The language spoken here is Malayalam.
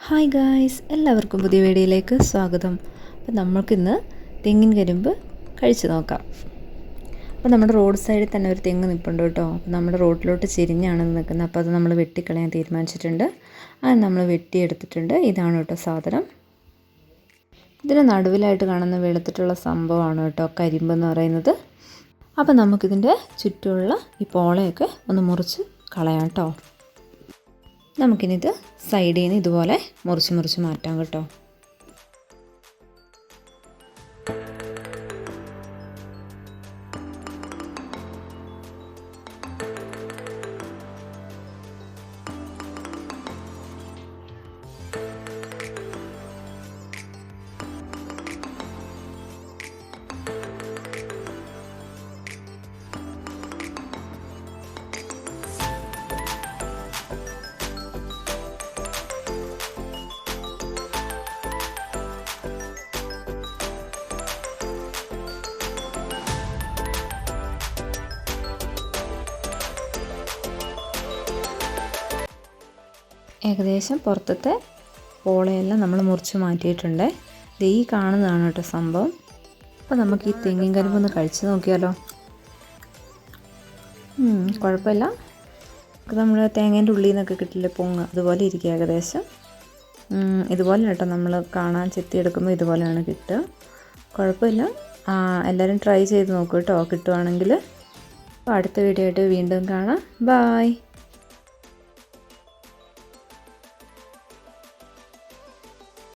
ഹായ് ഗായ്സ്, എല്ലാവർക്കും പുതിയ വീഡിയോയിലേക്ക് സ്വാഗതം. അപ്പോൾ നമ്മൾക്കിന്ന് തെങ്ങിൻ കരിമ്പ് കഴിച്ച് നോക്കാം. അപ്പോൾ നമ്മുടെ റോഡ് സൈഡിൽ തന്നെ ഒരു തെങ്ങ് നിൽപ്പുണ്ട് കേട്ടോ. അപ്പോൾ നമ്മുടെ റോഡിലോട്ട് ചെരിഞ്ഞാണ് നിൽക്കുന്നത്. അപ്പോൾ അത് നമ്മൾ വെട്ടിക്കളയാൻ തീരുമാനിച്ചിട്ടുണ്ട്. അത് നമ്മൾ വെട്ടിയെടുത്തിട്ടുണ്ട്. ഇതാണ് കേട്ടോ സാധനം. ഇതിന് നടുവിലായിട്ട് കാണുന്ന വെളുത്തിട്ടുള്ള സംഭവമാണ് കേട്ടോ കരിമ്പ് എന്ന് പറയുന്നത്. അപ്പോൾ നമുക്കിതിൻ്റെ ചുറ്റുമുള്ള ഈ പോളയൊക്കെ ഒന്ന് മുറിച്ച് കളയാം കേട്ടോ. നമുക്കിനി ഇത് സൈഡിൽ നിന്ന് ഇതുപോലെ മുറിച്ച് മാറ്റാം കേട്ടോ. ഏകദേശം പുറത്തത്തെ പോളയെല്ലാം നമ്മൾ മുറിച്ച് മാറ്റിയിട്ടുണ്ട്. ഇത് ഈ കാണുന്നതാണ് കേട്ടോ സംഭവം. അപ്പോൾ നമുക്ക് ഈ തെങ്ങിൻ കരിമ്പൊന്ന് കഴിച്ച് നോക്കിയാലോ. കുഴപ്പമില്ല. നമ്മൾ തേങ്ങേൻ്റെ ഉള്ളിൽ നിന്നൊക്കെ കിട്ടില്ലേ പൊങ്ങ്, അതുപോലെ ഇരിക്കുക ഏകദേശം. ഇതുപോലെ കേട്ടോ നമ്മൾ കാണാൻ ചെത്തിയെടുക്കുമ്പോൾ ഇതുപോലെയാണ് കിട്ടുക. കുഴപ്പമില്ല. എല്ലാവരും ട്രൈ ചെയ്ത് നോക്കൂ കേട്ടോ കിട്ടുവാണെങ്കിൽ. അപ്പോൾ അടുത്ത വീഡിയോ ആയിട്ട് വീണ്ടും കാണാം. ബായ്.